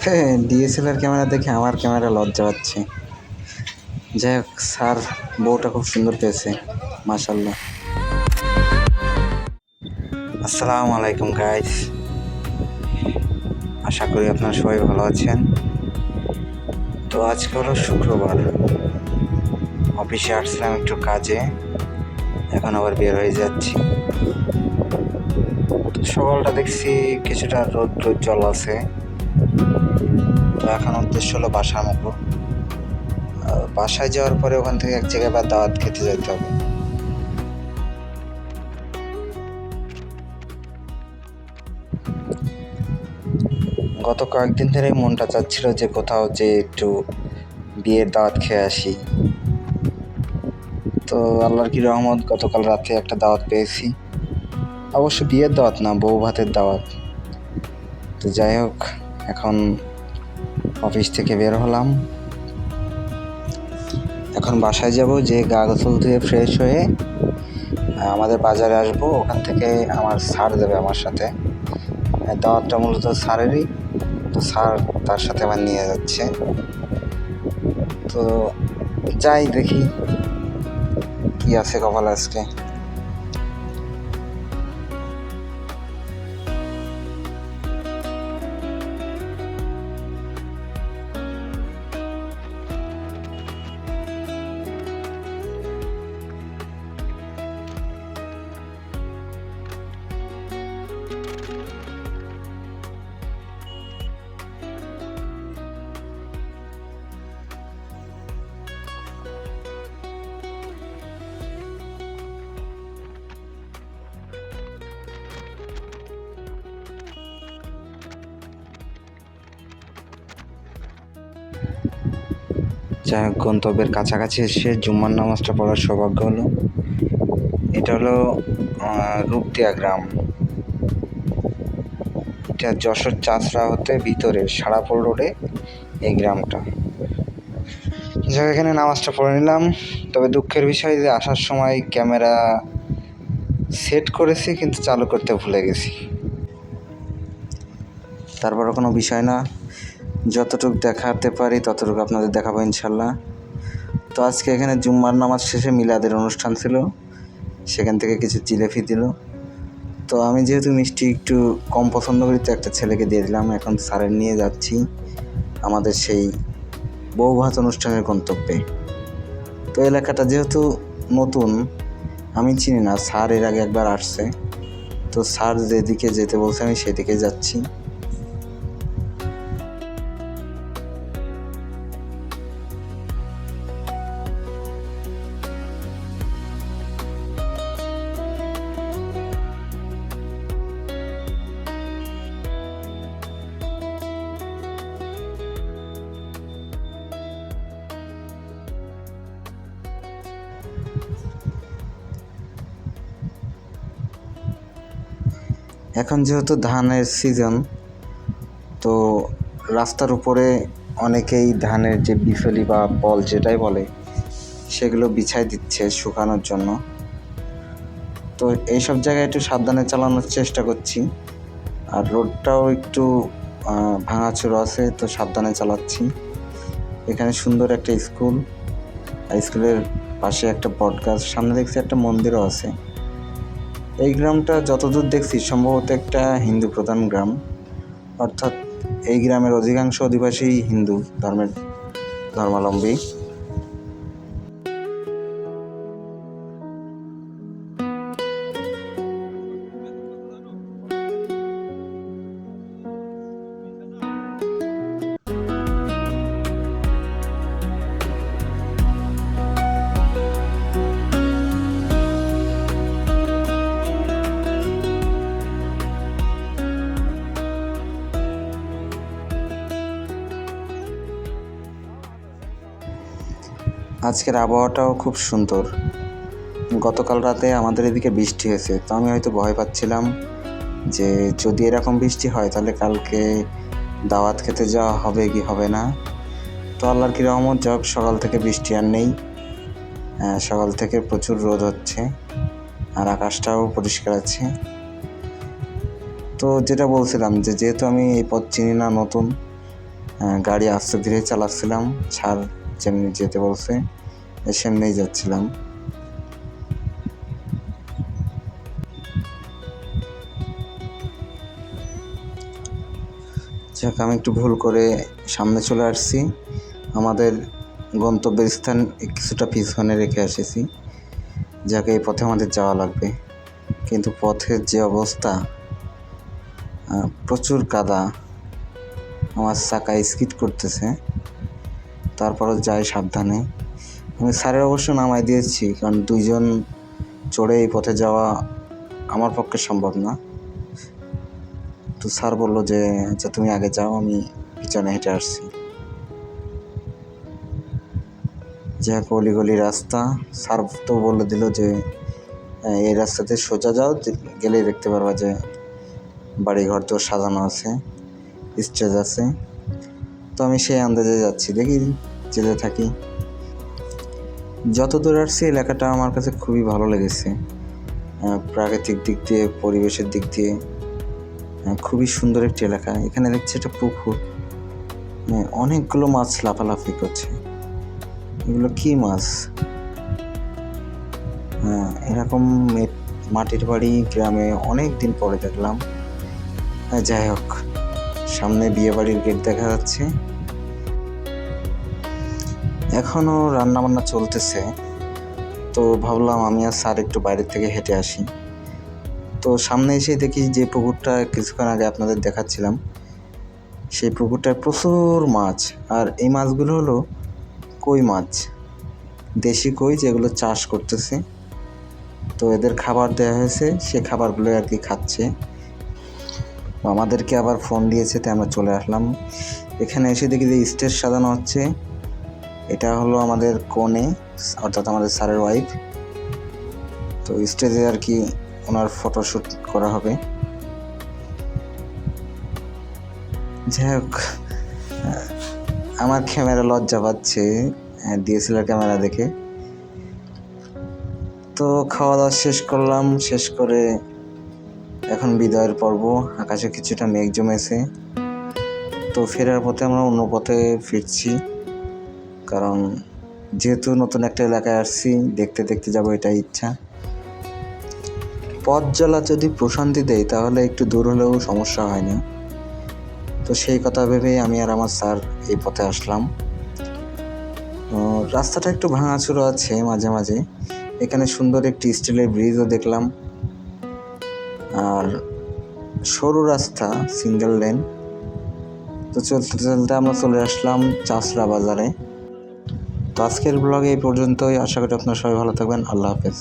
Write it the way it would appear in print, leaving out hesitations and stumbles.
হ্যাঁ, DSLR camera দেখে আমার ক্যামেরা লজ্জা পাচ্ছে। যাই হোক, স্যার বউটা খুব সুন্দর পেয়েছে, মাশাল্লাহ। আসসালামু আলাইকুম গাইস, আশা করি আপনারা সবাই ভালো আছেন। তো আজকে হলো শুক্রবার, অফিসে আসছিলাম একটু কাজে, এখন আবার বের হয়ে যাচ্ছি। তো সকালটা দেখছি কিছুটা রোদ রোদ জল আছে। তো এখন উদ্দেশ্য হলো বাসার মুখো। বাসায় যাওয়ার পরে ওখান থেকে এক জায়গায় বা দাওয়াত খেতে যেতে হবে। গত কয়েকদিন ধরেই মনটা চাচ্ছিল যে কোথাও যে একটু বিয়ের দাওয়াত খেয়ে আসি। তো আল্লাহর কি রহমত, গতকাল রাতে একটা দাওয়াত পেয়েছি। অবশ্য বিয়ের দাওয়াত না, বউ ভাতের দাওয়াত। তো যাই হোক, এখন অফিস থেকে বের হলাম, এখন বাসায় যাব, যে গা গোসল ধুয়ে ফ্রেশ হয়ে আমাদের বাজারে আসবো। ওখান থেকে আমার স্যার যাবে আমার সাথে, দাওয়াতটা মূলত স্যারেরই। তো স্যার তার সাথে আমার নিয়ে যাচ্ছে। তো যাই দেখি কি আছে কপালে আজকে। যাই হোক, গন্তব্যের কাছাকাছি এসে জুম্মার নামাজটা পড়ার সৌভাগ্য হলো। এটা হলো রূপদিয়া গ্রাম। এটা যশোর চাষড়া হতে ভিতরে সারাপুর রোডে এই গ্রামটা। যাই হোক, এখানে নামাজটা পড়ে নিলাম। তবে দুঃখের বিষয় যে আসার সময় ক্যামেরা সেট করেছি কিন্তু চালু করতে ভুলে গেছি। তারপরে কোনো বিষয় না, যতটুকু দেখাতে পারি ততটুকু আপনাদের দেখাবো ইনশাল্লাহ। তো আজকে এখানে জুম্মার নামাজ শেষে মিলাদের অনুষ্ঠান ছিল, সেখান থেকে কিছু জিলেপি দিল। তো আমি যেহেতু মিষ্টি একটু কম পছন্দ করি, তো একটা ছেলেকে দিয়ে দিলাম। এখন স্যারের নিয়ে যাচ্ছি আমাদের সেই বউ ভাত অনুষ্ঠানের গন্তব্যে। তো এলাকাটা যেহেতু নতুন, আমি চিনি না, স্যার এর আগে একবার আসছে। তো স্যার যেদিকে যেতে বলছে আমি সেদিকে যাচ্ছি। এখন যেহেতু ধানের সিজন, তো রাস্তার উপরে অনেকেই ধানের যে বিফলি বা বল যেটাই বলে, সেগুলো বিছাই দিচ্ছে শুকানোর জন্য। তো এইসব জায়গায় একটু সাবধানে চালানোর চেষ্টা করছি। আর রোডটাও একটু ভাঙাচোরা আছে, তো সাবধানে চালাচ্ছি। এখানে সুন্দর একটা স্কুল, আর স্কুলের পাশে একটা বট গাছ, সামনে দেখছি একটা মন্দিরও আছে। এই গ্রামটা যতদূর দেখছি সম্ভবত একটা হিন্দু প্রধান গ্রাম, অর্থাৎ এই গ্রামের অধিকাংশ অধিবাসী হিন্দু ধর্মাবলম্বী। আজকের আবহাওয়াটাও খুব সুন্দর। গতকাল রাতে আমাদের এদিকে বৃষ্টি হয়েছে, তো আমি হয়তো ভয় পাচ্ছিলাম যে যদি এরকম বৃষ্টি হয় তাহলে কালকে দাওয়াত খেতে যাওয়া হবে কি হবে না। তো আল্লাহর কি রহমত, যাক সকাল থেকে বৃষ্টি আর নেই। সকাল থেকে প্রচুর রোদ হচ্ছে, আর আকাশটাও পরিষ্কার আছে। তো যেটা বলছিলাম যে যেহেতু আমি এই পথ চিনি না, নতুন, গাড়ি আস্তে ধীরে চালাচ্ছিলাম, স্যার যেমনি যেতে বলছে সেমনিই যাচ্ছিলাম। যাক, আমি একটু ভুল করে সামনে চলে আসছি। আমাদের গন্তব্যের স্থান কিছুটা পিছনে রেখে এসেছি, যাকে এই পথে আমাদের যাওয়া লাগবে। কিন্তু পথের যে অবস্থা, প্রচুর কাদা, আমার চাকা স্কিড করতেছে, তারপরও যাই সাবধানে। আমি স্যারের অবশ্য নামাই দিয়েছি, কারণ দুইজন চড়ে এই পথে যাওয়া আমার পক্ষে সম্ভব না। তো স্যার বললো যে আচ্ছা তুমি আগে যাও, আমি পিছনে হেঁটে আসছি। যাক, অলিগলি রাস্তা, স্যার তো বলে দিল যে এই রাস্তাতে সোজা যাও, গেলেই দেখতে পারবা যে বাড়িঘর তো সাজানো আছে, স্টেজ আছে। তো আমি সেই আন্দাজে যাচ্ছি, দেখি যেতে থাকি। যত দূর আসছি এলাকাটা আমার কাছে খুবই ভালো লেগেছে, প্রাকৃতিক দিক দিয়ে, পরিবেশের দিক দিয়ে খুবই সুন্দর একটি এলাকা। এখানে দেখছি একটা পুকুর, অনেকগুলো মাছ লাফালাফি করছে। এগুলো কি মাছ? এরকম মাটির বাড়ি গ্রামে অনেক দিন পরে দেখলাম। যাই হোক, সামনে বিয়ে বাড়ির গেট দেখা যাচ্ছে। এখনও রান্নাবান্না চলতেছে, তো ভাবলাম আমি আর স্যার একটু বাইরের থেকে হেঁটে আসি। তো সামনে এসে দেখি যে পুকুরটা কিছুক্ষণ আগে আপনাদের দেখাচ্ছিলাম, সেই পুকুরটায় প্রচুর মাছ। আর এই মাছগুলো হলো কই মাছ, দেশি কই, যেগুলো চাষ করতেছে। তো এদের খাবার দেওয়া হয়েছে, সে খাবারগুলো আর কি খাচ্ছে। আমাদেরকে আবার ফোন দিয়েছে, তাই আমরা চলে আসলাম। এখানে এসে দেখি যে স্টেজ সাজানো হচ্ছে। এটা হলো আমাদের কনে, অর্থাৎ আমাদের স্যারের ওয়াইফ। তো স্টেজে আর কি ওনার ফটোশ্যুট করা হবে। যাই হোক, আমার ক্যামেরা লজ্জা পাচ্ছে ডিএসএলআর ক্যামেরা দেখে। তো খাওয়া দাওয়া শেষ করলাম, শেষ করে এখন বিদায়ের পর্ব। আকাশে কিছুটা মেঘ জমেছে। তো ফেরার পথে আমরা অন্য পথে ফিরছি, কারণ যেহেতু নতুন একটা এলাকায় আসছি, দেখতে দেখতে যাবো, এটাই ইচ্ছা। পথ চলা যদি প্রশান্তি দেয় তাহলে একটু দূর হলেও সমস্যা হয় না। তো সেই কথা ভেবেই আমি আর আমার স্যার এই পথে আসলাম। রাস্তাটা একটু ভাঙাচোরা আছে মাঝে মাঝে। এখানে সুন্দর একটি স্টিলের ব্রিজও দেখলাম, আর সরু রাস্তা, সিঙ্গেল লেন। তো চলতে চলতে আমরা চলে আসলাম চাষড়া বাজারে। তো আজকের ব্লগে এই পর্যন্তই। আশা করি আপনারা সবাই ভালো থাকবেন। আল্লাহ হাফেজ।